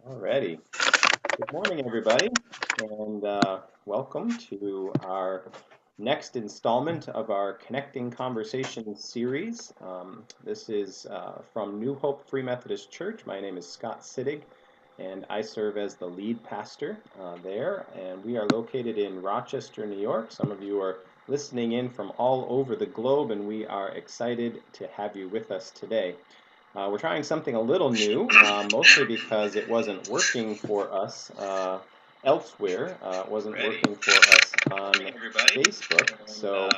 Alrighty. Good morning, everybody, and welcome to our next installment of our Connecting Conversations series. This is from New Hope Free Methodist Church. My name is Scott Sittig, and I serve as the lead pastor there. And we are located in Rochester, New York. Some of you are listening in from all over the globe, and we are excited to have you with us today. We're trying something a little new, mostly because it wasn't working for us elsewhere. It wasn't working for us on Facebook. So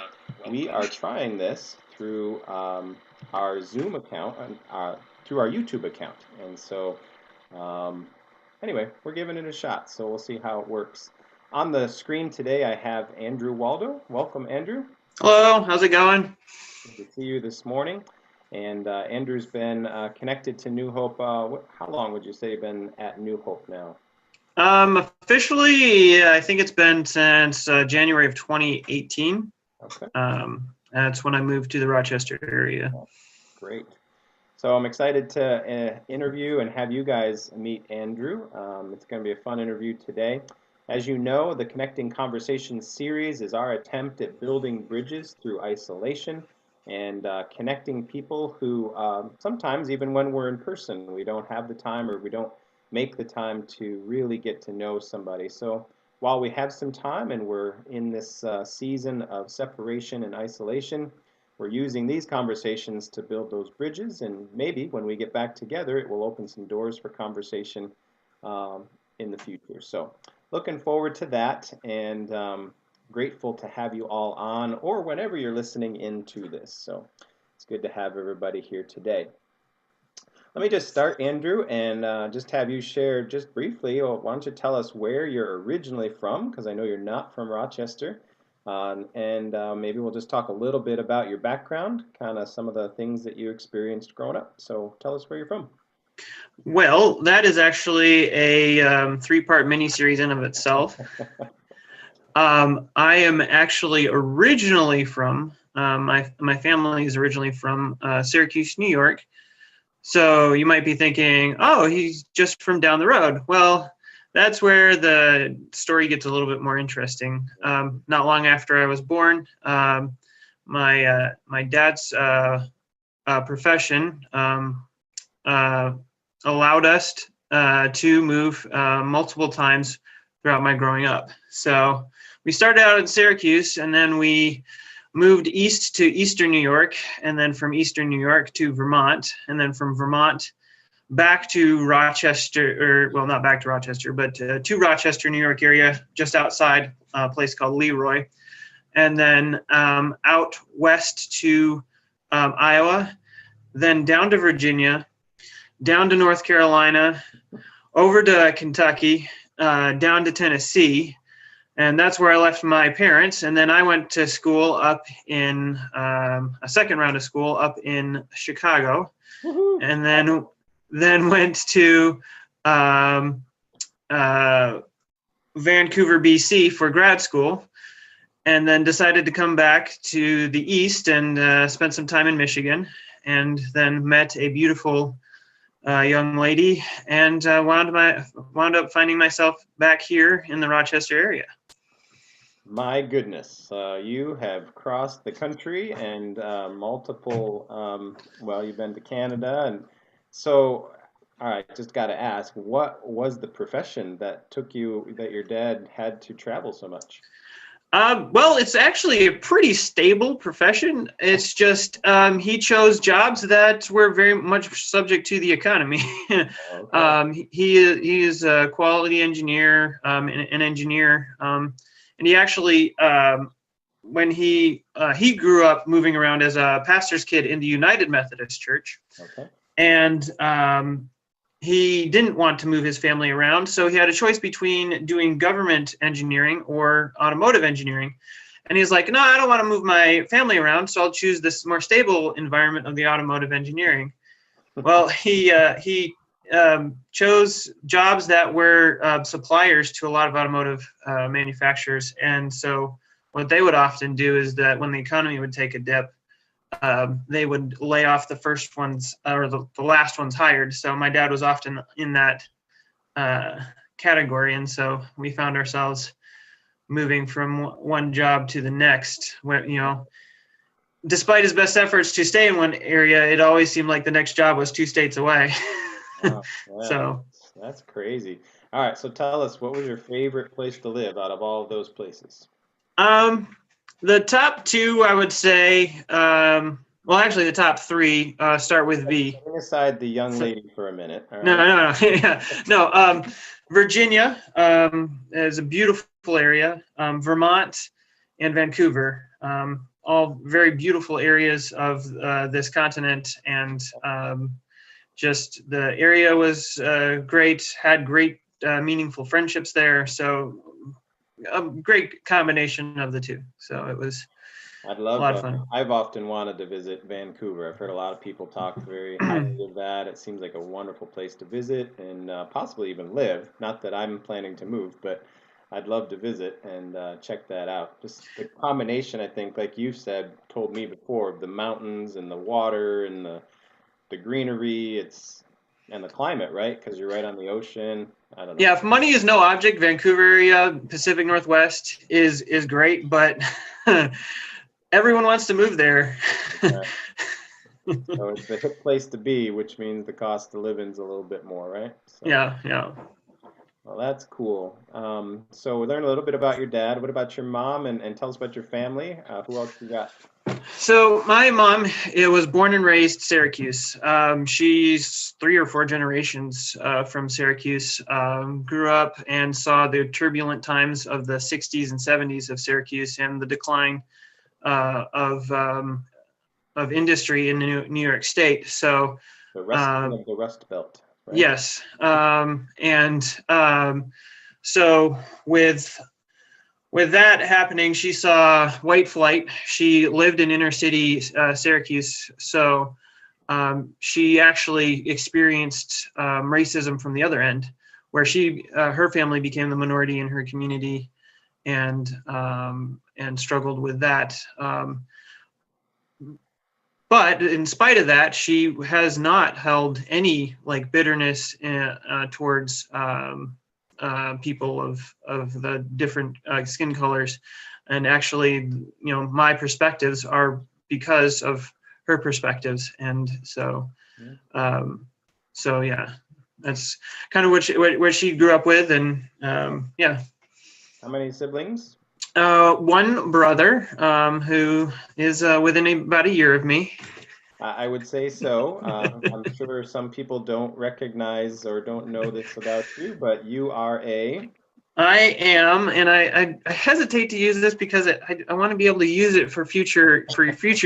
we are trying this through our Zoom account, through our YouTube account. And so anyway, we're giving it a shot. So we'll see how it works. On the screen today, I have Andrew Waldo. Welcome, Andrew. Hello, how's it going? Good to see you this morning. And Andrew's been connected to New Hope. How long would you say you've been at New Hope now? Officially, I think it's been since January of 2018. Okay. That's when I moved to the Rochester area. Oh, great. So I'm excited to interview and have you guys meet Andrew. It's going to be a fun interview today. As you know, the Connecting Conversations series is our attempt at building bridges through isolation and connecting people who sometimes, even when we're in person, we don't have the time or we don't make the time to really get to know somebody. So while we have some time and we're in this season of separation and isolation, we're using these conversations to build those bridges, and maybe when we get back together, it will open some doors for conversation in the future. So looking forward to that, and grateful to have you all on, or whenever you're listening into this. So it's good to have everybody here today. Let me just start, Andrew, and just have you share just briefly, or why don't you tell us where you're originally from, because I know you're not from Rochester, and maybe we'll just talk a little bit about your background, kind of some of the things that you experienced growing up. So tell us where you're from. Well, that is actually a three-part mini-series in of itself. I am actually originally from, my family is originally from Syracuse, New York. So you might be thinking, oh, he's just from down the road. Well, that's where the story gets a little bit more interesting. Not long after I was born, my dad's profession allowed us to move multiple times throughout my growing up. So we started out in Syracuse, and then we moved east to Eastern New York, and then from Eastern New York to Vermont, and then from Vermont back to Rochester, or well, not back to Rochester, but to Rochester, New York area, just outside a place called Leroy, and then out west to Iowa, then down to Virginia, down to North Carolina, over to Kentucky, down to Tennessee, and that's where I left my parents. And then I went to school up in a second round of school up in Chicago. Woo-hoo. And then went to Vancouver, BC for grad school, and then decided to come back to the east and spent some time in Michigan, and then met a beautiful young lady, and wound up finding myself back here in the Rochester area. My goodness, you have crossed the country and multiple, well, you've been to Canada. And so, all right, just got to ask, what was the profession that your dad had to travel so much? Well, it's actually a pretty stable profession. It's just he chose jobs that were very much subject to the economy. Okay. He is a quality engineer, an engineer, and he actually, when he grew up moving around as a pastor's kid in the United Methodist Church, okay. And he didn't want to move his family around, so he had a choice between doing government engineering or automotive engineering. And he's like, no, I don't want to move my family around, so I'll choose this more stable environment of the automotive engineering. Well, he chose jobs that were suppliers to a lot of automotive manufacturers. And so what they would often do is that when the economy would take a dip, they would lay off the first ones or the last ones hired. So my dad was often in that category, and so we found ourselves moving from one job to the next. Where despite his best efforts to stay in one area, it always seemed like the next job was 2 states away. Wow, yeah, So, that's crazy. All right, so tell us, what was your favorite place to live out of all of those places? the top two, I would say, well, actually, the top three start with V. Setting aside the young lady for a minute, all No, right? no, no, yeah, no. Virginia is a beautiful area. Vermont and Vancouver, all very beautiful areas of this continent, and just the area was great. Had great, meaningful friendships there. So a great combination of the two. So it was I'd a love lot of to. fun. I've often wanted to visit Vancouver. I've heard a lot of people talk very highly of that. It seems like a wonderful place to visit and possibly even live. Not that I'm planning to move, but I'd love to visit and check that out. Just the combination, I think, like you said, told me before, of the mountains and the water and the greenery. It's and the climate, right? Because you're right on the ocean. I don't know. Yeah, if money is no object, Vancouver area, Pacific Northwest is great, but everyone wants to move there. Uh, so it's the hip place to be, which means the cost of living's a little bit more, right? So. Yeah, yeah. Well, that's cool. So we learned a little bit about your dad. What about your mom? And tell us about your family. Who else you got? So my mom, it was born and raised Syracuse. She's 3 or 4 generations from Syracuse. Grew up and saw the turbulent times of the '60s and '70s of Syracuse and the decline uh, of um, of industry in New York State. So The rusting um, of the Rust Belt, right? yes, and so with that happening, she saw white flight. She lived in inner city Syracuse, so she actually experienced racism from the other end, where her family became the minority in her community, and struggled with that. But in spite of that, she has not held any like bitterness towards people of the different skin colors, and actually, my perspectives are because of her perspectives, and so, Yeah. so yeah, that's kind of what she grew up with, and yeah. How many siblings? One brother who is within about a year of me. I would say so. I'm sure some people don't recognize or don't know this about you, but you are a. I am, and I hesitate to use this because I want to be able to use it for future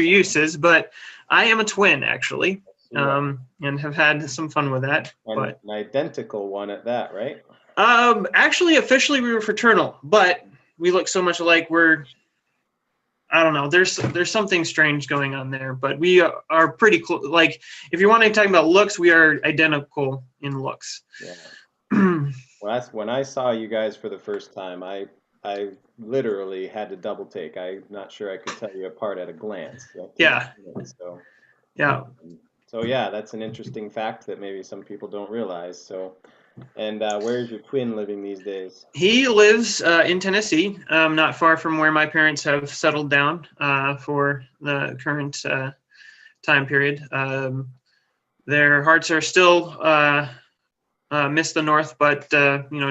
uses. But I am a twin, actually, You are. and have had some fun with that. And But an identical one at that, right? actually, officially, we were fraternal, but we look so much alike. I don't know. There's something strange going on there, but we are pretty close. Like, if you want to talk about looks, we are identical in looks. Yeah. When I saw you guys for the first time, I literally had to double take. I'm not sure I could tell you apart at a glance. Yeah, So, yeah. so yeah, that's an interesting fact that maybe some people don't realize. So, and where's your twin living these days? He lives in Tennessee, not far from where my parents have settled down for the current time period. Their hearts are still miss the North, but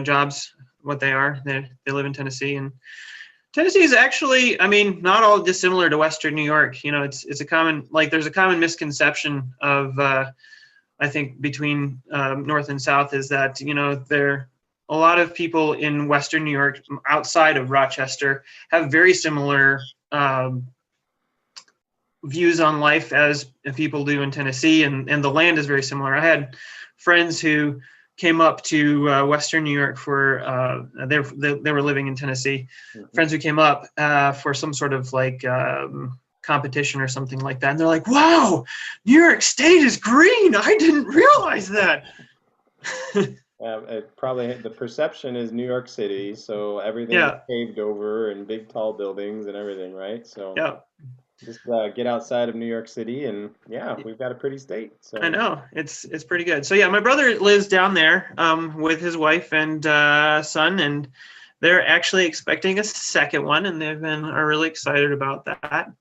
jobs what they are. They live in Tennessee, and Tennessee is actually, I mean, not all dissimilar to Western New York. It's a common, like, there's a common misconception of I think between North and South is that there a lot of people in Western New York outside of Rochester have very similar views on life as people do in Tennessee, and the land is very similar. I had friends who came up to Western New York for they were living in Tennessee. Mhm. Friends who came up for some sort of like competition or something like that, and they're like, "Wow, New York State is green! I didn't realize that." Probably the perception is New York City, so everything is Yeah, paved over and big tall buildings and everything, right? So, yeah. Just get outside of New York City, and yeah, we've got a pretty state. So I know it's pretty good. So yeah, my brother lives down there with his wife and son, and they're actually expecting a second one, and are really excited about that.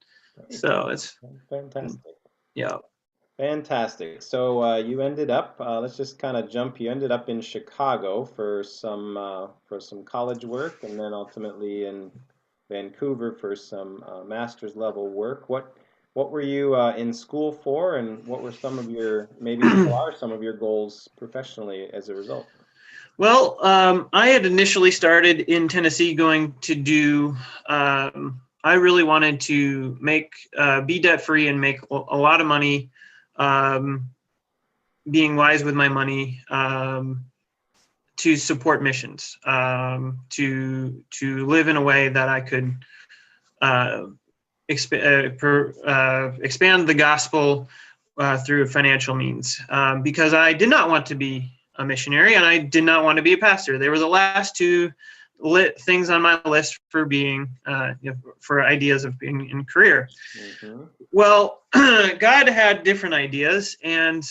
great. So it's Fantastic. yeah. Fantastic. So you ended up, let's just kind of jump. You ended up in Chicago for some college work, and then ultimately in Vancouver for some master's level work. What were you in school for, and what were some of your, maybe still are some of your goals professionally as a result? Well, I had initially started in Tennessee going to do. I really wanted to be debt free and make a lot of money, being wise with my money, to support missions, to live in a way that I could expand the gospel through financial means, because I did not want to be a missionary and I did not want to be a pastor. They were the last two things on my list for being, for ideas of being in career. Mm-hmm. Well, God had different ideas, and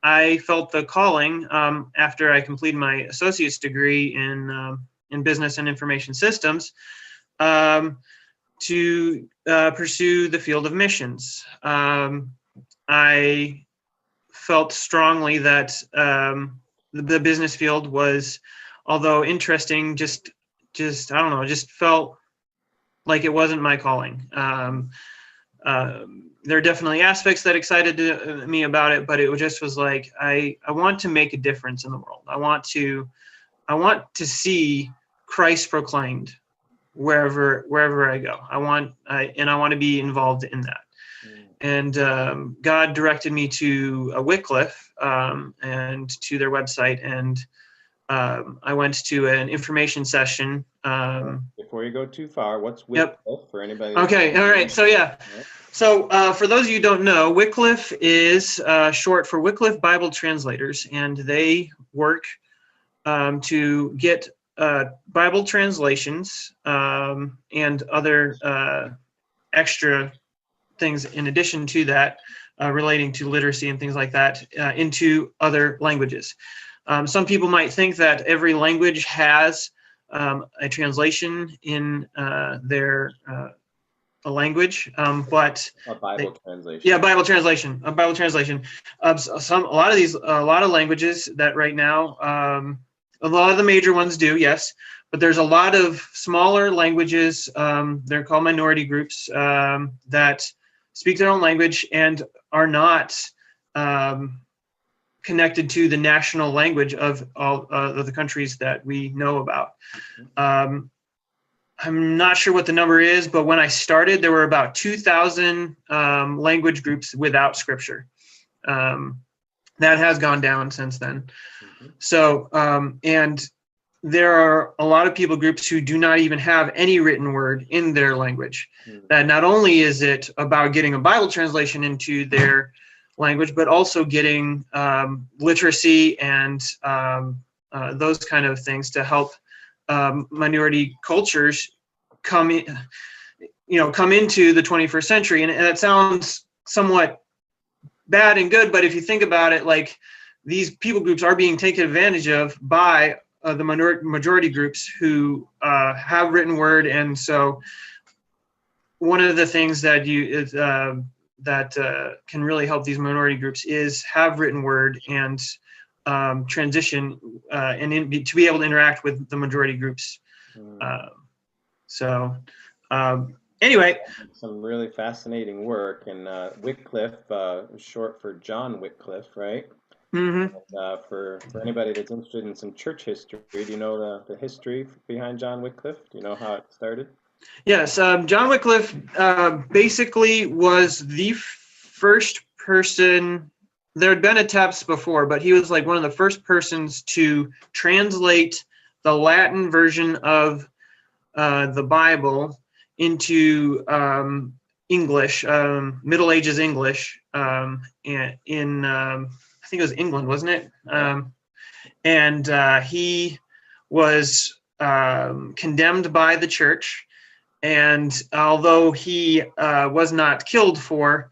I felt the calling after I completed my associate's degree in business and information systems, to pursue the field of missions. I felt strongly that the business field was, although interesting, just I don't know, just felt like it wasn't my calling. There are definitely aspects that excited me about it, but it just was like I want to make a difference in the world. I want to see Christ proclaimed wherever I go. I want to be involved in that. And God directed me to Wycliffe and to their website, and I went to an information session. Before you go too far, what's Yep. Wycliffe for anybody? Okay. All right. So yeah. So for those of you who don't know, Wycliffe is short for Wycliffe Bible Translators, and they work to get Bible translations and other extra things in addition to that, relating to literacy and things like that, into other languages. Some people might think that every language has a translation in their a language, but A Bible translation. Yeah, Bible translation. A Bible translation. A lot of languages that right now, a lot of the major ones do, yes, but there's a lot of smaller languages. They're called minority groups that speak their own language and are not connected to the national language of all of the countries that we know about. I'm not sure what the number is, but when I started, there were about 2,000 language groups without scripture. That has gone down since then. So, and there are a lot of people groups who do not even have any written word in their language. That not only is it about getting a Bible translation into their language, but also getting literacy and those kind of things to help minority cultures come into the 21st century. And that sounds somewhat bad and good, but if you think about it, like, these people groups are being taken advantage of by the majority groups who have written word. And so one of the things that can really help these minority groups is have written word and transition to be able to interact with the majority groups. Anyway, some really fascinating work, and Wycliffe, short for John Wycliffe, right? Mm-hmm. And, for anybody that's interested in some church history, do you know the history behind John Wycliffe? Do you know how it started? Yes, John Wycliffe basically was the first person. There had been attempts before, but he was like one of the first persons to translate the Latin version of the Bible into English, Middle Ages English, in I think it was England, wasn't it? And he was condemned by the church And although he was not killed for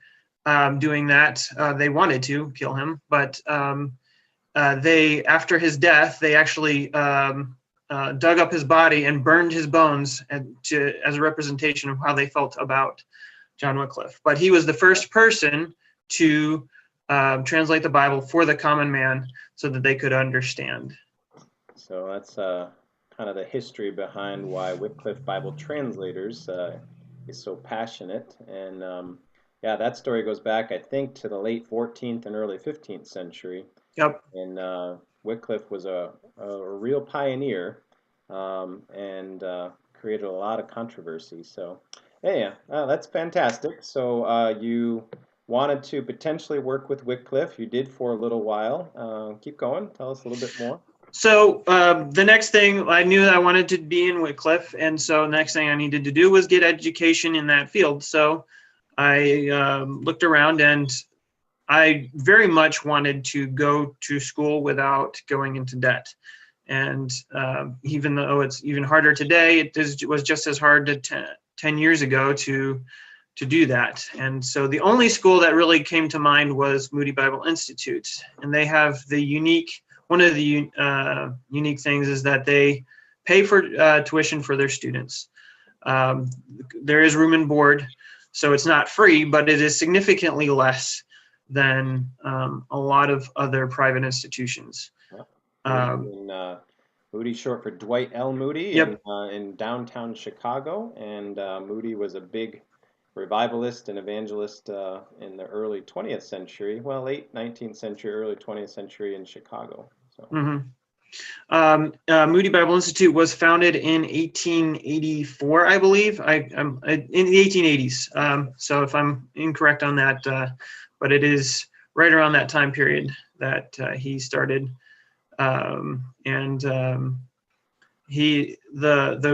doing that, they wanted to kill him, but after his death, they actually dug up his body and burned his bones as a representation of how they felt about John Wycliffe. But he was the first person to translate the Bible for the common man so that they could understand. So that's kind of the history behind why Wycliffe Bible Translators is so passionate. And yeah, that story goes back, I think, to the late 14th and early 15th century. Yep. And Wycliffe was a real pioneer and created a lot of controversy. So, yeah, that's fantastic. So you wanted to potentially work with Wycliffe. You did for a little while. Keep going. Tell us a little bit more. So the next thing, I knew that I wanted to be in Wycliffe, and so the next thing I needed to do was get education in that field. So I looked around, and I very much wanted to go to school without going into debt. And even though it's even harder today, it was just as hard 10 years ago to do that. And so the only school that really came to mind was Moody Bible Institute, and they have one of the unique things is that they pay for tuition for their students. There is room and board, so it's not free, but it is significantly less than a lot of other private institutions. Moody, short for Dwight L. Moody, Yep. in downtown Chicago, and Moody was a big revivalist and evangelist in the early 20th century, well, late 19th century, early 20th century in Chicago. So. Moody Bible Institute was founded in 1884, I believe, in the 1880s. So if I'm incorrect on that, but it is right around that time period that he started. The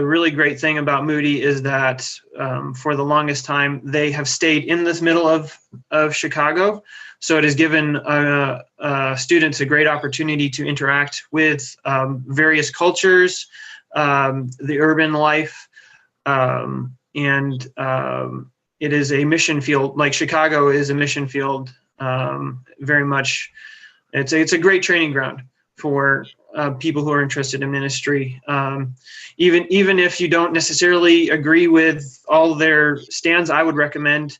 really great thing about Moody is that for the longest time they have stayed in this middle of Chicago, so it has given students a great opportunity to interact with various cultures, the urban life, and it is a mission field. Like Chicago is a mission field, very much. It's a great training ground for people who are interested in ministry. Even if you don't necessarily agree with all their stands, I would recommend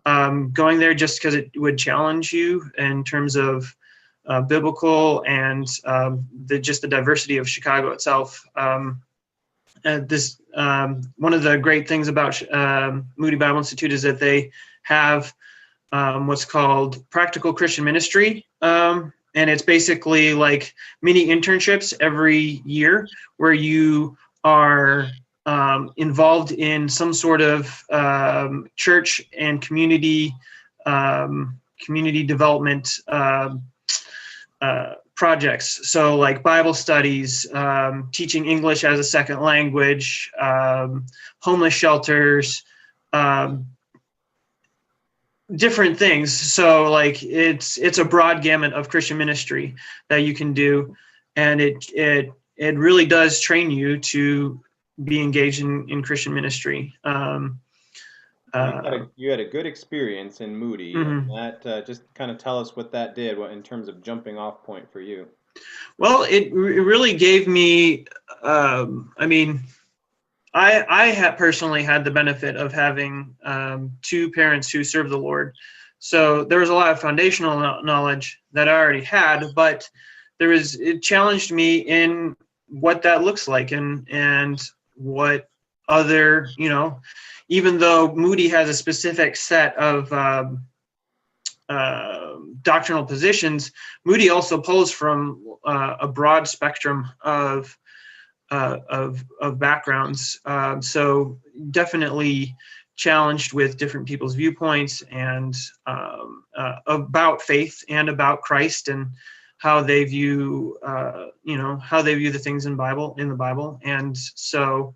going there just because it would challenge you in terms of biblical and just the diversity of Chicago itself. One of the great things about Moody Bible Institute is that they have what's called practical Christian ministry. And it's basically like mini internships every year where you are involved in some sort of church and community development projects. So like Bible studies, teaching English as a second language, homeless shelters, different things. So like it's a broad gamut of Christian ministry that you can do, and it really does train you to be engaged in Christian ministry. You had a good experience in Moody, Mm-hmm. and that just kind of tell us what that did in terms of jumping off point for you. Well, it really gave me, I personally had the benefit of having two parents who served the Lord. So there was a lot of foundational knowledge that I already had, but it challenged me in what that looks like and what other, even though Moody has a specific set of doctrinal positions, Moody also pulls from a broad spectrum of backgrounds, so definitely challenged with different people's viewpoints and about faith and about Christ and how they view the things in the Bible, and so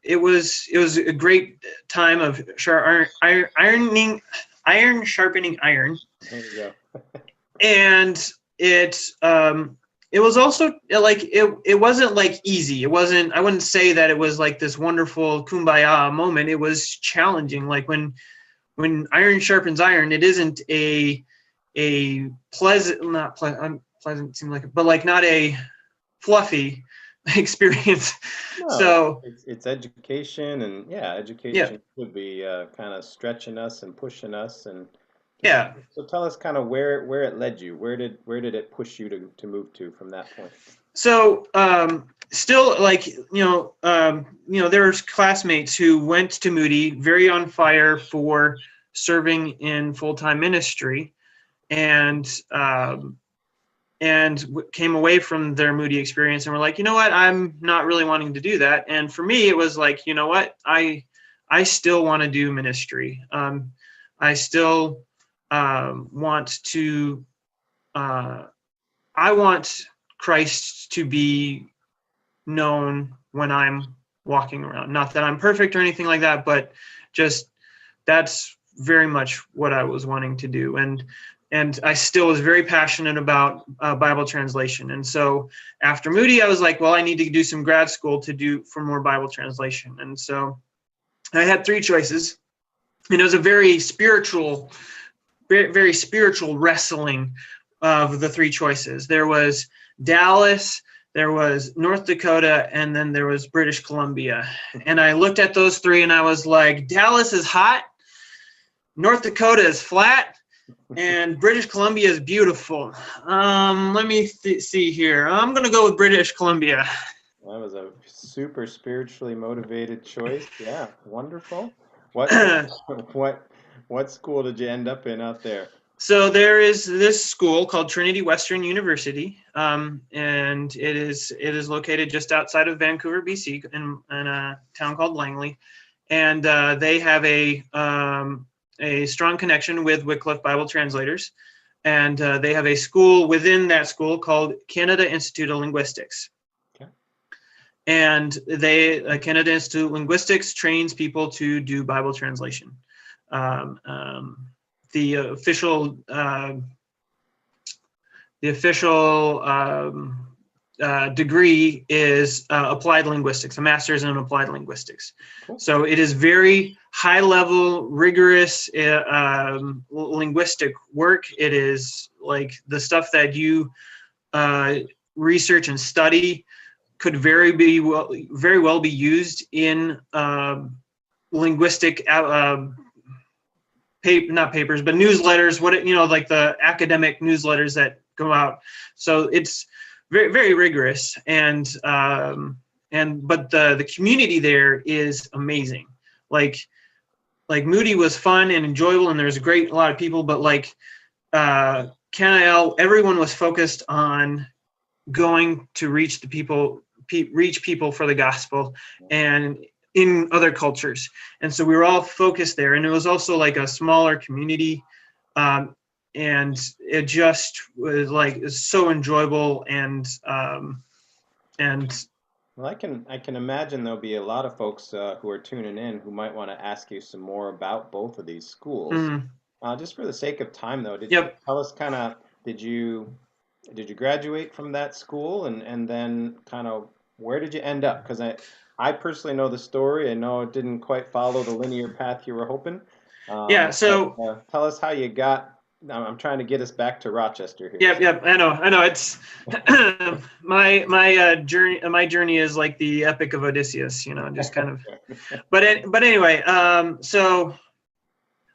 it was a great time of iron sharpening iron. There you go. And it it was also like it wasn't like easy. It wasn't. I wouldn't say that it was like this wonderful kumbaya moment. It was challenging. Like when iron sharpens iron, it isn't a pleasant, not pleasant. Pleasant seems like, but like not a fluffy experience. No, So it's education, and yeah, yeah, education should be kind of stretching us and pushing us, and so, yeah. so tell us kind of where it led you. Where did it push you to move to from that point? So still like there's classmates who went to Moody very on fire for serving in full-time ministry, and came away from their Moody experience and were like, you know what, I'm not really wanting to do that. And for me, it was like, you know what, I still want to do ministry. I still want to. I want Christ to be known when I'm walking around. Not that I'm perfect or anything like that, but just that's very much what I was wanting to do. And I still was very passionate about Bible translation. And so after Moody, I was like, well, I need to do some grad school for more Bible translation. And so I had three choices, and it was a very spiritual wrestling of the three choices. There was Dallas, there was North Dakota, and then there was British Columbia. And I looked at those three and I was like, Dallas is hot, North Dakota is flat, and British Columbia is beautiful. Let me see here. I'm going to go with British Columbia. That was a super spiritually motivated choice. Yeah, wonderful. What what what school did you end up in out there? So there is this school called Trinity Western University, and it is located just outside of Vancouver, BC, in a town called Langley, and they have a strong connection with Wycliffe Bible Translators, and they have a school within that school called Canada Institute of Linguistics. Okay. And Canada Institute of Linguistics trains people to do Bible translation. The official degree is applied linguistics, a master's in applied linguistics. Cool. So it is very high level, rigorous linguistic work. It is like the stuff that you research and study could very well be used in linguistic not papers, but newsletters, like the academic newsletters that go out. So it's very, very rigorous, but the community there is amazing. Like Moody was fun and enjoyable, and there's a lot of people, but like CanIL, everyone was focused on going to reach people for the gospel, and in other cultures. And so we were all focused there. And it was also like a smaller community. And it just was like so enjoyable. Well, I can imagine there'll be a lot of folks who are tuning in who might want to ask you some more about both of these schools. Just for the sake of time, though, did you tell us kind of did you graduate from that school, and then kind of where did you end up? Because I personally know the story. I know it didn't quite follow the linear path you were hoping. So tell us how you got. I'm trying to get us back to Rochester here. Yep. I know. It's my journey. My journey is like the Epic of Odysseus. Just kind of. But anyway, so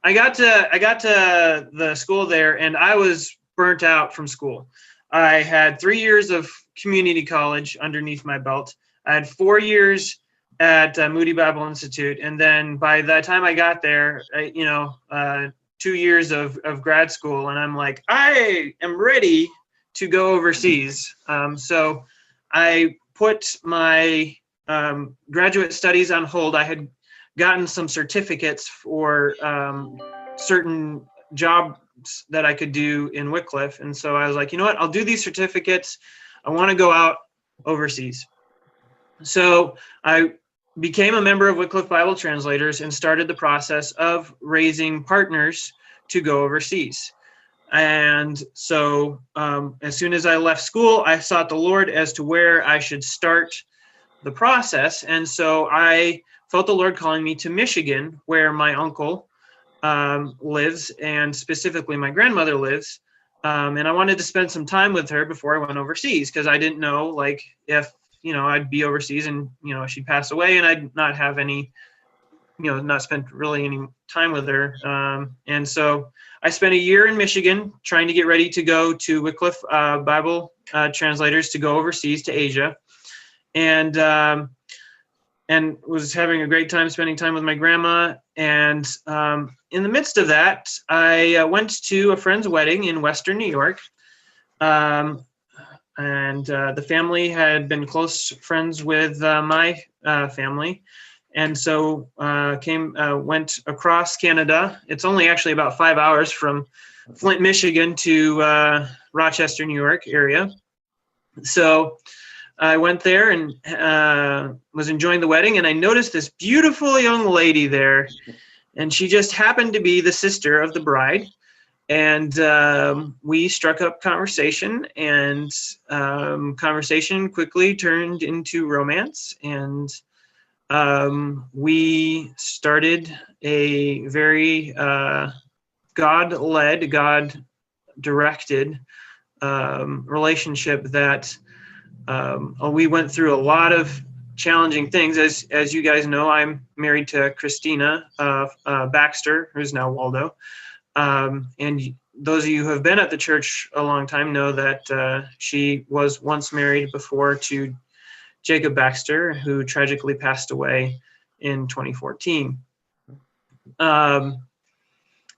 I got to the school there, and I was burnt out from school. I had 3 years of community college underneath my belt. I had 4 years at Moody Bible Institute, and then by the time I got there, 2 years of grad school, and I'm like, I am ready to go overseas. So I put my graduate studies on hold. I had gotten some certificates for certain jobs that I could do in Wycliffe, and so I was like, you know what, I'll do these certificates. I want to go out overseas. So I became a member of Wycliffe Bible Translators and started the process of raising partners to go overseas. And so as soon as I left school, I sought the Lord as to where I should start the process. And so I felt the Lord calling me to Michigan, where my uncle lives, and specifically my grandmother lives. And I wanted to spend some time with her before I went overseas, because I didn't know, like, if, I'd be overseas and, she'd pass away and I'd not have any, not spent really any time with her. And so I spent a year in Michigan trying to get ready to go to Wycliffe Bible translators to go overseas to Asia. And was having a great time spending time with my grandma. And in the midst of that, I went to a friend's wedding in Western New York. And the family had been close friends with my family. And so went across Canada. It's only actually about 5 hours from Flint, Michigan to Rochester, New York area. So I went there and was enjoying the wedding, and I noticed this beautiful young lady there, and she just happened to be the sister of the bride. And we struck up conversation, and conversation quickly turned into romance. And we started a very God-led, God-directed relationship that we went through a lot of challenging things. As you guys know, I'm married to Christina Baxter, who's now Waldo. And those of you who have been at the church a long time know that she was once married before to Jacob Baxter, who tragically passed away in 2014.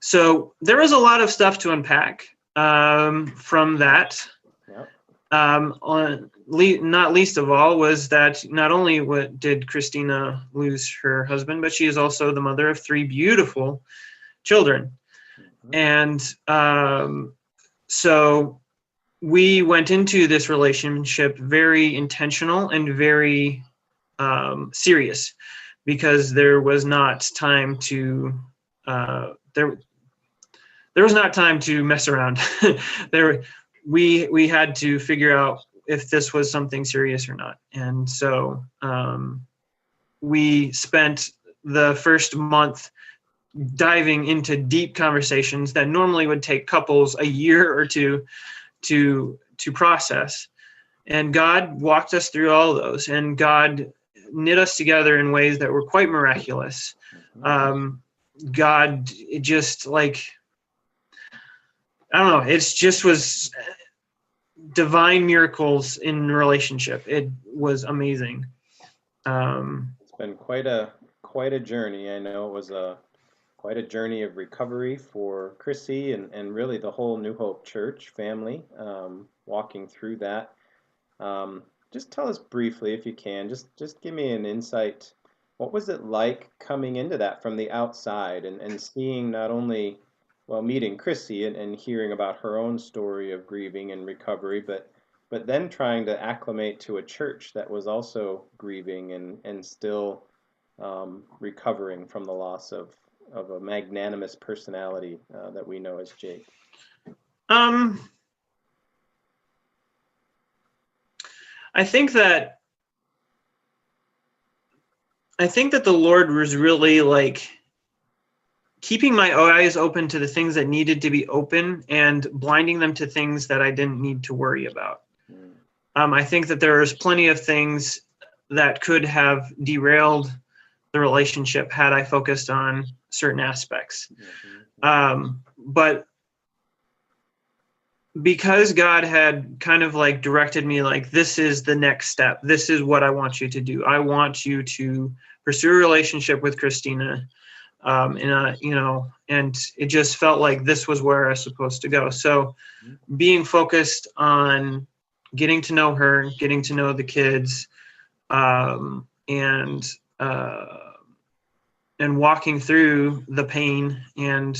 So there was a lot of stuff to unpack from that. Yep. Not least of all was that not only did Christina lose her husband, but she is also the mother of 3 beautiful children. Mm-hmm. And so we went into this relationship very intentional and very serious, because there was not time to there was not time to mess around. We had to figure out if this was something serious or not. And so we spent the first month diving into deep conversations that normally would take couples a year or two to process. And God walked us through all of those, and God knit us together in ways that were quite miraculous. God, it just, like, I don't know, it just was divine miracles in relationship. It was amazing. It's been quite a journey. I know it was quite a journey of recovery for Chrissy and really the whole New Hope Church family, walking through that. Just tell us briefly, if you can, just give me an insight. What was it like coming into that from the outside and seeing not only, well, meeting Chrissy and hearing about her own story of grieving and recovery, but then trying to acclimate to a church that was also grieving and still recovering from the loss of a magnanimous personality that we know as Jake? I think that the Lord was really, like, keeping my eyes open to the things that needed to be open and blinding them to things that I didn't need to worry about. I think that there was plenty of things that could have derailed the relationship had I focused on certain aspects. But because God had kind of, like, directed me, like, this is the next step. This is what I want you to do. I want you to pursue a relationship with Christina. And it just felt like this was where I was supposed to go. So being focused on getting to know her, getting to know the kids, and walking through the pain and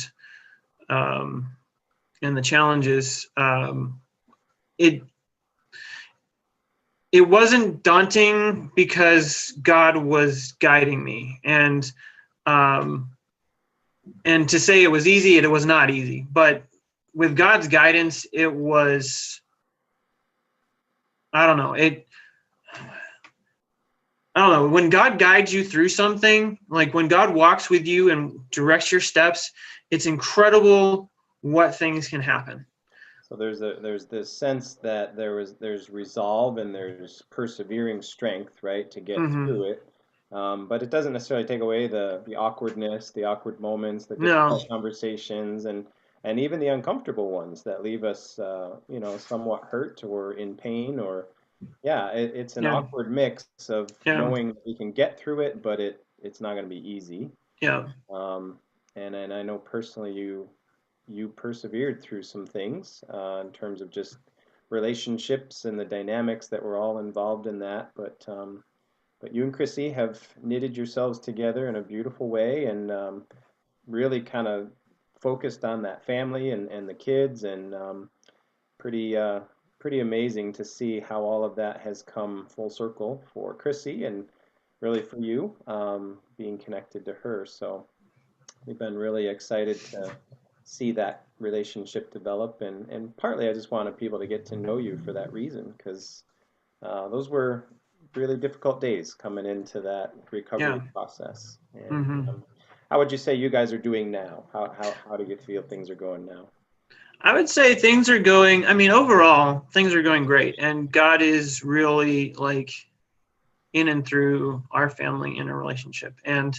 the challenges, it wasn't daunting because God was guiding me. And to say it was easy, it was not easy. But with God's guidance, it was, I don't know, when God guides you through something, like when God walks with you and directs your steps, it's incredible what things can happen. So there's this sense that there's resolve and there's persevering strength, right, to get Mm-hmm. through it. But it doesn't necessarily take away the awkwardness, the awkward moments, the No. difficult conversations, and even the uncomfortable ones that leave us, somewhat hurt or in pain, or yeah, it's an Yeah. awkward mix of Yeah. knowing that we can get through it, but it's not going to be easy. Yeah. Um, and I know personally you persevered through some things in terms of just relationships and the dynamics that were all involved in that. But you and Chrissy have knitted yourselves together in a beautiful way and really kind of focused on that family and the kids and pretty pretty amazing to see how all of that has come full circle for Chrissy and really for you being connected to her. So we've been really excited to see that relationship develop, and partly I just wanted people to get to know you for that reason, because those were really difficult days coming into that recovery Yeah. process. And Mm-hmm. how would you say you guys are doing now? How do you feel things are going now? I would say things are going, I mean, overall, things are going great. And God is really like in and through our family in a relationship. And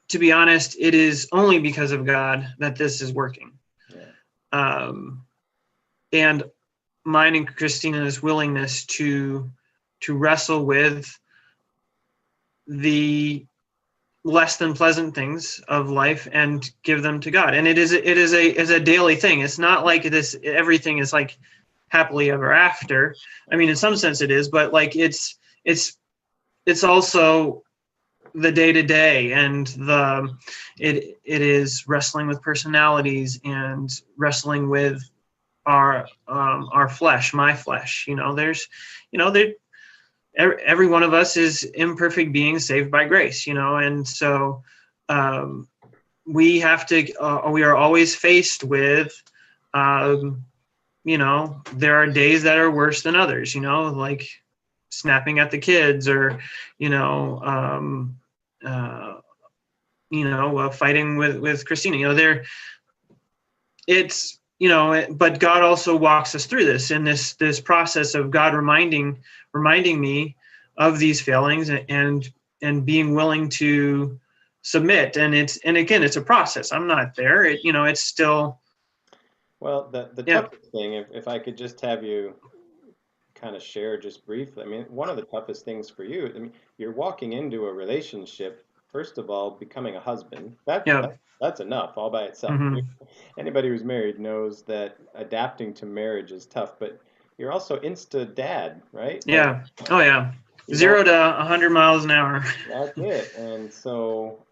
to be honest, it is only because of God that this is working. Yeah. And mine and Christina's willingness to wrestle with the less than pleasant things of life and give them to God. And it is a daily thing. It's not like this everything is like happily ever after. I mean, in some sense it is, but like it's also the day to day, and it is wrestling with personalities and wrestling with our flesh, my flesh. Every one of us is imperfect beings saved by grace, and so we have to. We are always faced with, there are days that are worse than others. Like snapping at the kids, or fighting with Christina. But God also walks us through this in this process of God reminding me of these failings and being willing to submit. And again, it's a process. I'm not there. It's still. Well, the Yeah. toughest thing, if I could just have you kind of share just briefly. I mean, one of the toughest things for you, I mean, you're walking into a relationship, first of all, becoming a husband. Yeah. That's enough all by itself. Mm-hmm. Anybody who's married knows that adapting to marriage is tough, but you're also insta dad, right? Like, Yeah. Oh yeah. you 0 don't, to 100 miles an hour. that's it. And so,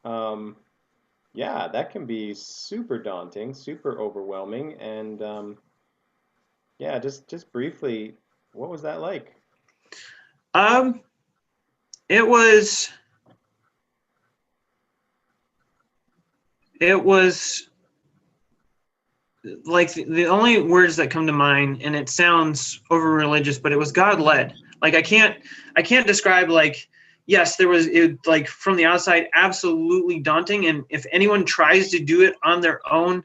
yeah, that can be super daunting, super overwhelming. And yeah, just briefly, what was that like? It was like the only words that come to mind, and it sounds over religious, but it was God led. Like I can't describe, like, yes, there was it, like from the outside, absolutely daunting. And if anyone tries to do it on their own,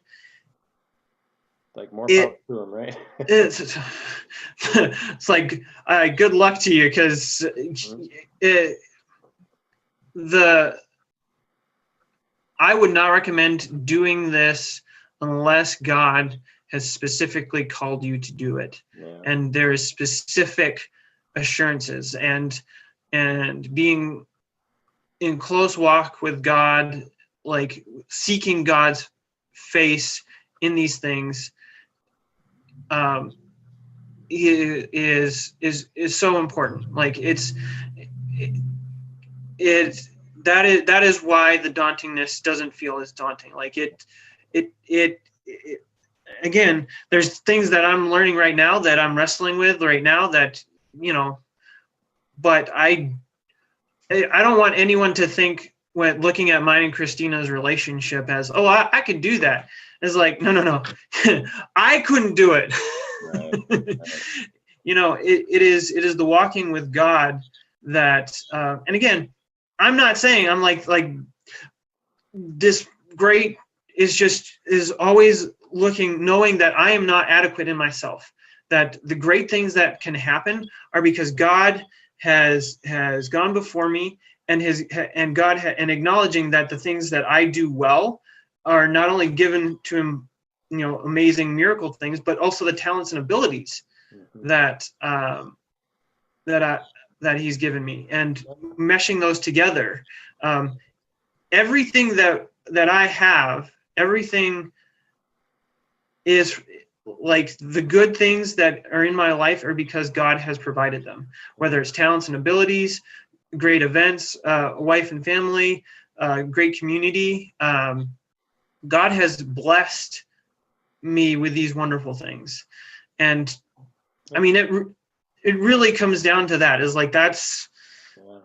Like more power it to them, right? it's it's like good luck to you, because I would not recommend doing this unless God has specifically called you to do it. Yeah. And there is specific assurances, and being in close walk with God, like seeking God's face in these things, is so important. Like that is why the dauntingness doesn't feel as daunting. Like it again, there's things that I'm learning right now, that I'm wrestling with right now, that but I don't want anyone to think when looking at mine and Christina's relationship as, oh, I could do that. It's like, no. I couldn't do it. Right. It is the walking with God that, and again, I'm not saying I'm like this great is always looking, knowing that I am not adequate in myself, that the great things that can happen are because God has gone before me, and and acknowledging that the things that I do well are not only given to him, amazing miracle things, but also the talents and abilities that that he's given me, and meshing those together. Everything that I have, everything is like the good things that are in my life are because God has provided them, whether it's talents and abilities, great events, wife and family, great community. God has blessed me with these wonderful things. And I mean, it really comes down to that, is like, that's. Yeah.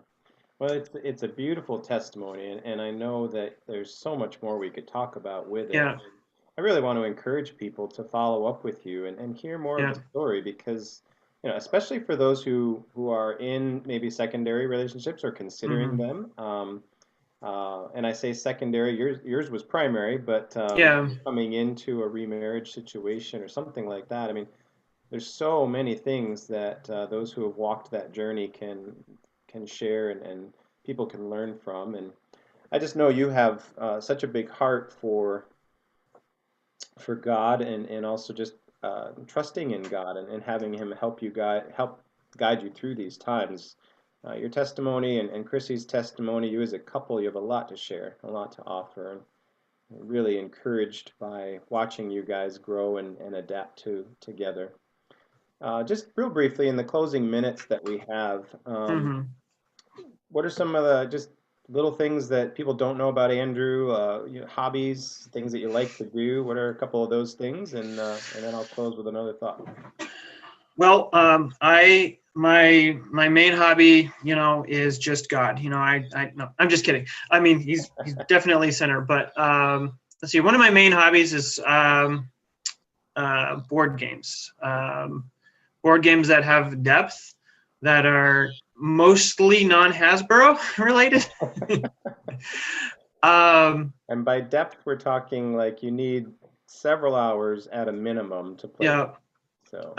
Well, it's a beautiful testimony, and I know that there's so much more we could talk about with it. Yeah. I really want to encourage people to follow up with you and hear more Yeah. of the story, because, especially for those who are in maybe secondary relationships or considering them. And I say secondary, yours was primary, but Yeah. coming into a remarriage situation or something like that. I mean, there's so many things that those who have walked that journey can share, and people can learn from. And I just know you have such a big heart for God, and also just trusting in God, and having Him help guide you through these times. Your testimony and Chrissy's testimony, you as a couple, you have a lot to share, a lot to offer, and really encouraged by watching you guys grow and adapt together. Just real briefly, in the closing minutes that we have, what are some of the just little things that people don't know about Andrew? Hobbies, things that you like to do. What are a couple of those things? And then I'll close with another thought. Well, my main hobby, is just God. No, I'm just kidding. I mean, he's definitely center. But let's see. One of my main hobbies is board games. Board games that have depth, that are mostly non-Hasbro related. And by depth, we're talking like you need several hours at a minimum to play. Yeah. So.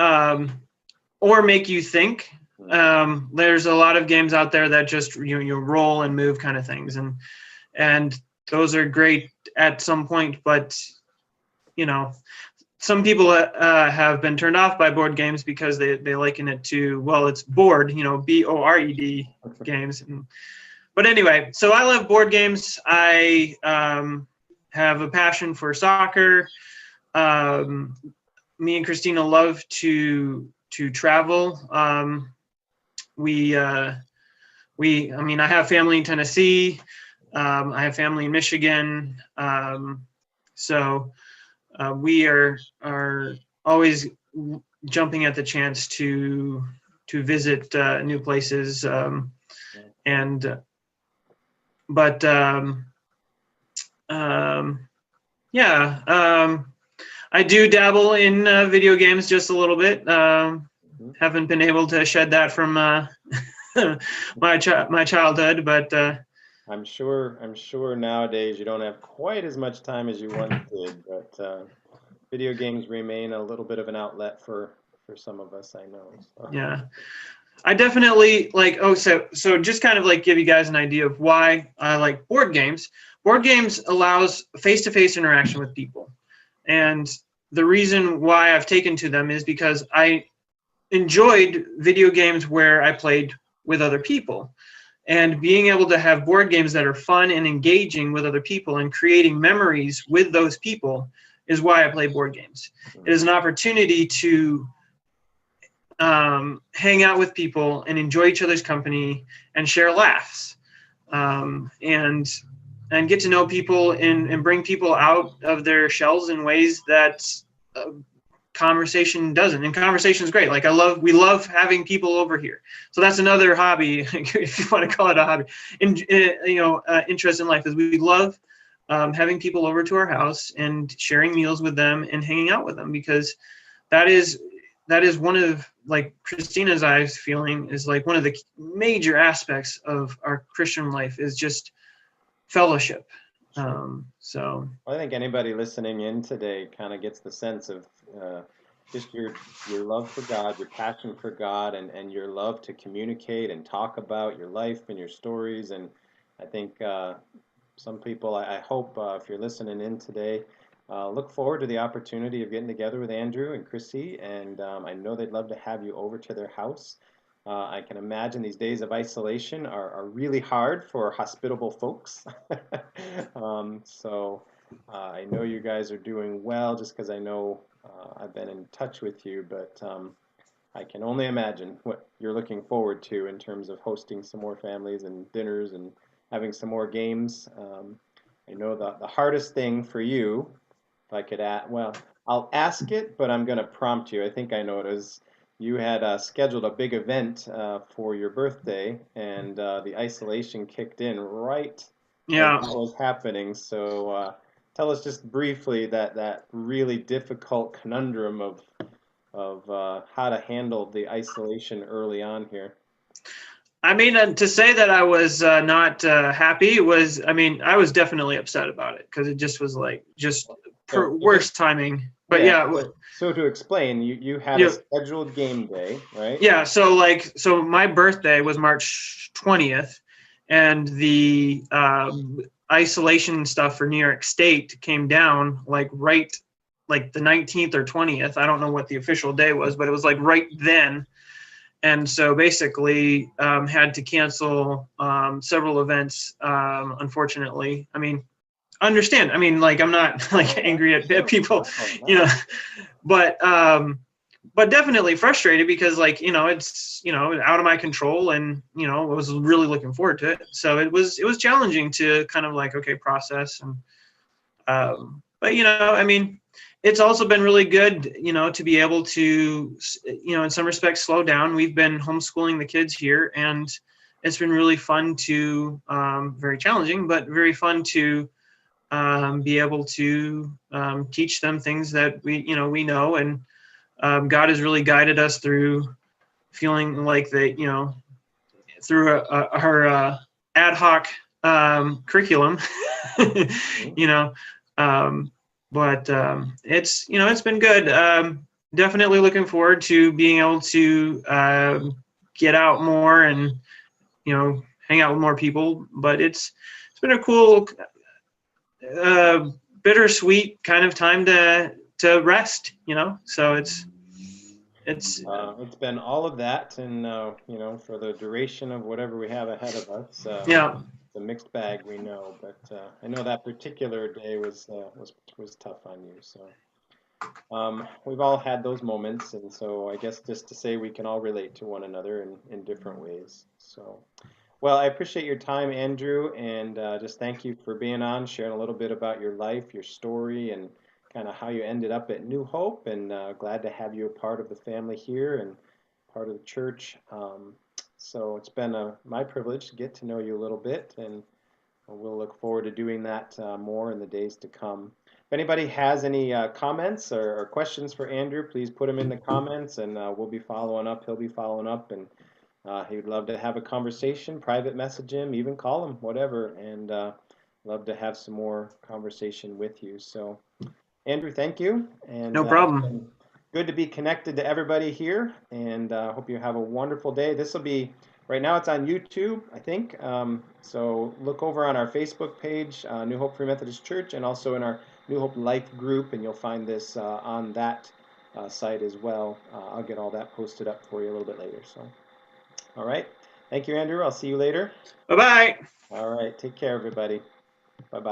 Or make you think. There's a lot of games out there that just you roll and move kind of things, and those are great at some point, but some people have been turned off by board games because they liken it to, well, it's board, BORED games. But anyway, so I love board games. I have a passion for soccer. Me and Christina love to travel. I have family in Tennessee. I have family in Michigan. So we are always jumping at the chance to visit new places. I do dabble in video games just a little bit. Haven't been able to shed that from my childhood, but I'm sure nowadays you don't have quite as much time as you once did, but video games remain a little bit of an outlet for some of us, I know. So. Yeah. I definitely so just kind of like give you guys an idea of why I like board games. Board games allows face-to-face interaction with people. And the reason why I've taken to them is because I enjoyed video games where I played with other people. And being able to have board games that are fun and engaging with other people and creating memories with those people is why I play board games. It is an opportunity to hang out with people and enjoy each other's company and share laughs, and get to know people and bring people out of their shells in ways that conversation doesn't. And conversation is great. Like we love having people over here. So that's another hobby, if you want to call it a hobby. Interest in life is we love having people over to our house and sharing meals with them and hanging out with them, because that is one of, like Christina's eyes feeling, is like one of the major aspects of our Christian life is just fellowship. So I think anybody listening in today kind of gets the sense of just your love for God, your passion for God, and your love to communicate and talk about your life and your stories. And I think some people, I hope, if you're listening in today, look forward to the opportunity of getting together with Andrew and Chrissy, and I know they'd love to have you over to their house. I can imagine these days of isolation are really hard for hospitable folks. So I know you guys are doing well, just because I know I've been in touch with you, but I can only imagine what you're looking forward to in terms of hosting some more families and dinners and having some more games. I know the hardest thing for you, if I could add, well, I'll ask it, but I'm going to prompt you. I think I know it is. You had scheduled a big event for your birthday, and the isolation kicked in right as yeah. that was happening. So tell us just briefly that really difficult conundrum of how to handle the isolation early on here. I mean, to say that I was not happy was, I mean, I was definitely upset about it, because it just was like So just worst timing. But yeah. yeah, So to explain, you had a you scheduled game day, right? yeah. So my birthday was March 20th, and the isolation stuff for New York State came down like the 19th or 20th. I don't know what the official day was, but it was like right then. And so basically had to cancel several events, unfortunately. I mean, understand. I mean, like, I'm not like Oh, angry at sure. people, No, you know, no. but definitely frustrated, because, like, it's out of my control, and I was really looking forward to it. So it was challenging to kind of like, okay, process. And but I mean, it's also been really good, to be able to, in some respects, slow down. We've been homeschooling the kids here, and it's been really fun to, very challenging, but very fun to be able to teach them things that we know. And God has really guided us through feeling like that, through our ad hoc curriculum, Mhm. you know. Um, but it's been good. Definitely looking forward to being able to get out more and hang out with more people. But it's been a cool, bittersweet kind of time to rest. So It's been all of that, and for the duration of whatever we have ahead of us, yeah. it's a mixed bag, we know. But I know that particular day was tough on you. So we've all had those moments, and so I guess just to say we can all relate to one another in different ways. So, well, I appreciate your time, Andrew, and just thank you for being on, sharing a little bit about your life, your story, and kind of how you ended up at New Hope. And glad to have you a part of the family here and part of the church. So it's been my privilege to get to know you a little bit, and we'll look forward to doing that more in the days to come. If anybody has any comments or questions for Andrew, please put them in the comments, and we'll be following up. He'll be following up, and he would love to have a conversation, private message him, even call him, whatever, and love to have some more conversation with you. So, Andrew, thank you, and No it's problem. been good to be connected to everybody here, and hope you have a wonderful day. This will be, right now it's on YouTube, I think, so look over on our Facebook page, New Hope Free Methodist Church, and also in our New Hope Life group, and you'll find this on that site as well. I'll get all that posted up for you a little bit later. So, all right. Thank you, Andrew. I'll see you later. Bye bye. All right. Take care, everybody. Bye bye.